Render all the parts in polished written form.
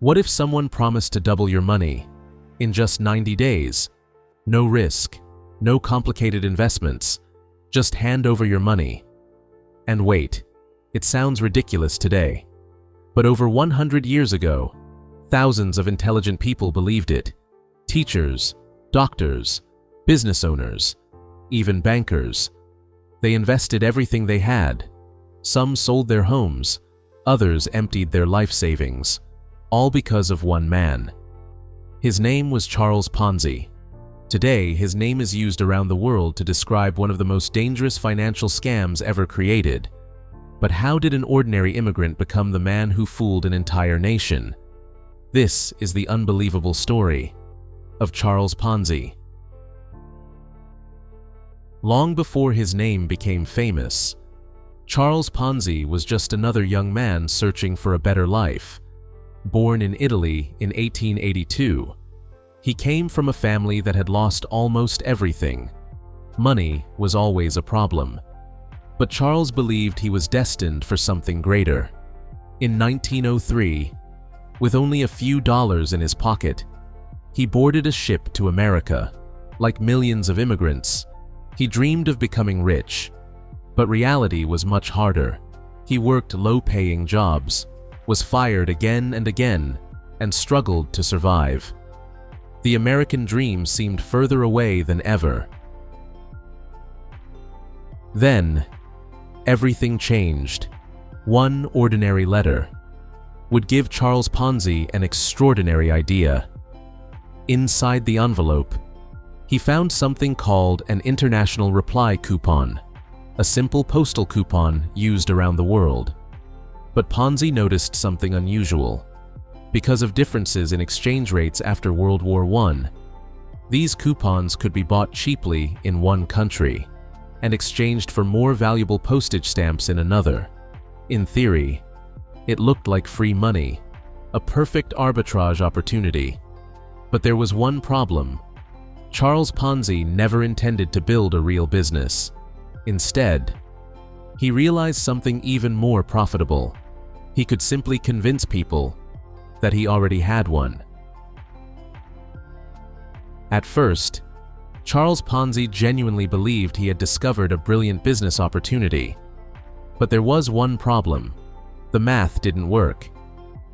What if someone promised to double your money in just 90 days? No risk, no complicated investments, just hand over your money. And wait, it sounds ridiculous today. But over 100 years ago, thousands of intelligent people believed it. Teachers, doctors, business owners, even bankers. They invested everything they had. Some sold their homes, others emptied their life savings, all because of one man. His name was Charles Ponzi. Today, his name is used around the world to describe one of the most dangerous financial scams ever created. But how did an ordinary immigrant become the man who fooled an entire nation? This is the unbelievable story of Charles Ponzi. Long before his name became famous, Charles Ponzi was just another young man searching for a better life. Born in Italy in 1882, he came from a family that had lost almost everything. Money was always a problem. But Charles believed he was destined for something greater. In 1903, with only a few dollars in his pocket, he boarded a ship to America. Like millions of immigrants, he dreamed of becoming rich. But reality was much harder. He worked low-paying jobs, was fired again and again, and struggled to survive. The American dream seemed further away than ever. Then, everything changed. One ordinary letter would give Charles Ponzi an extraordinary idea. Inside the envelope, he found something called an international reply coupon, a simple postal coupon used around the world. But Ponzi noticed something unusual. Because of differences in exchange rates after World War I, these coupons could be bought cheaply in one country and exchanged for more valuable postage stamps in another. In theory, it looked like free money, a perfect arbitrage opportunity. But there was one problem. Charles Ponzi never intended to build a real business. Instead, he realized something even more profitable. He could simply convince people that he already had one. At first, Charles Ponzi genuinely believed he had discovered a brilliant business opportunity. But there was one problem. The math didn't work.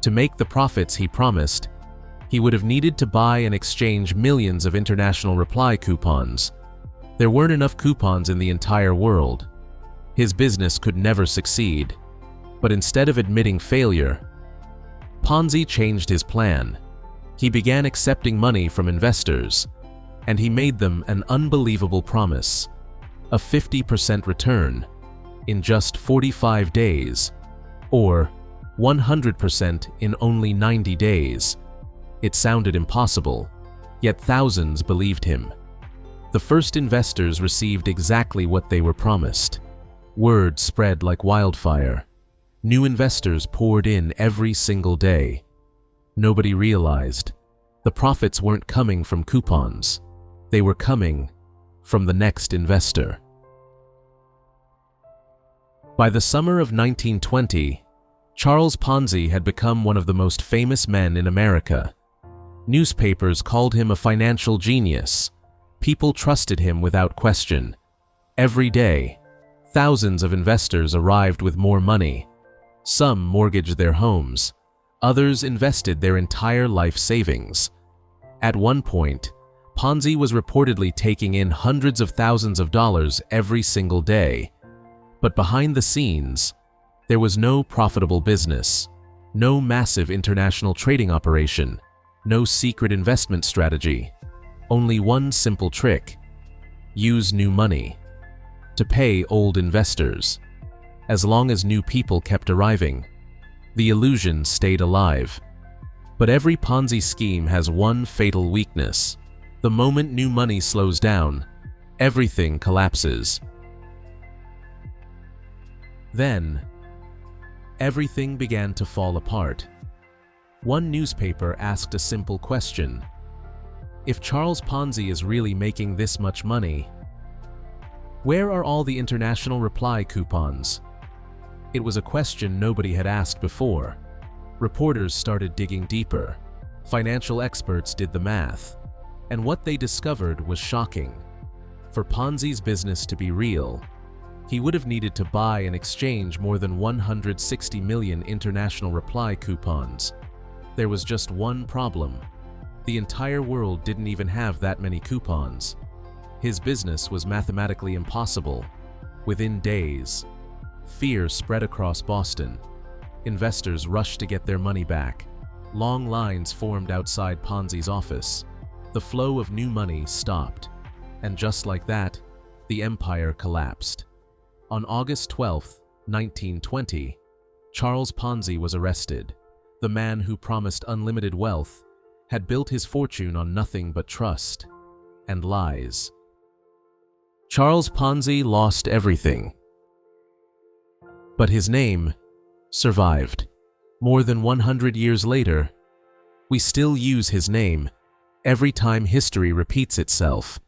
To make the profits he promised, he would have needed to buy and exchange millions of international reply coupons. There weren't enough coupons in the entire world. His business could never succeed. But instead of admitting failure, Ponzi changed his plan. He began accepting money from investors, and he made them an unbelievable promise: a 50% return in just 45 days, or 100% in only 90 days. It sounded impossible, yet thousands believed him. The first investors received exactly what they were promised. Word spread like wildfire. New investors poured in every single day. Nobody realized the profits weren't coming from coupons. They were coming from the next investor. By the summer of 1920, Charles Ponzi had become one of the most famous men in America. Newspapers called him a financial genius. People trusted him without question. Every day, thousands of investors arrived with more money. Some mortgaged their homes. Others invested their entire life savings. At one point, Ponzi was reportedly taking in hundreds of thousands of dollars every single day. But behind the scenes, there was no profitable business, no massive international trading operation, no secret investment strategy. Only one simple trick: use new money to pay old investors. As long as new people kept arriving, the illusion stayed alive. But every Ponzi scheme has one fatal weakness. The moment new money slows down, everything collapses. Then, everything began to fall apart. One newspaper asked a simple question: if Charles Ponzi is really making this much money, where are all the international reply coupons? It was a question nobody had asked before. Reporters started digging deeper. Financial experts did the math. And what they discovered was shocking. For Ponzi's business to be real, he would have needed to buy and exchange more than 160 million international reply coupons. There was just one problem. The entire world didn't even have that many coupons. His business was mathematically impossible. Within days, fear spread across Boston. Investors rushed to get their money back. Long lines formed outside Ponzi's office. The flow of new money stopped. And just like that, the empire collapsed. On August 12, 1920, Charles Ponzi was arrested. The man who promised unlimited wealth had built his fortune on nothing but trust and lies. Charles Ponzi lost everything. But his name survived. More than 100 years later, we still use his name every time history repeats itself.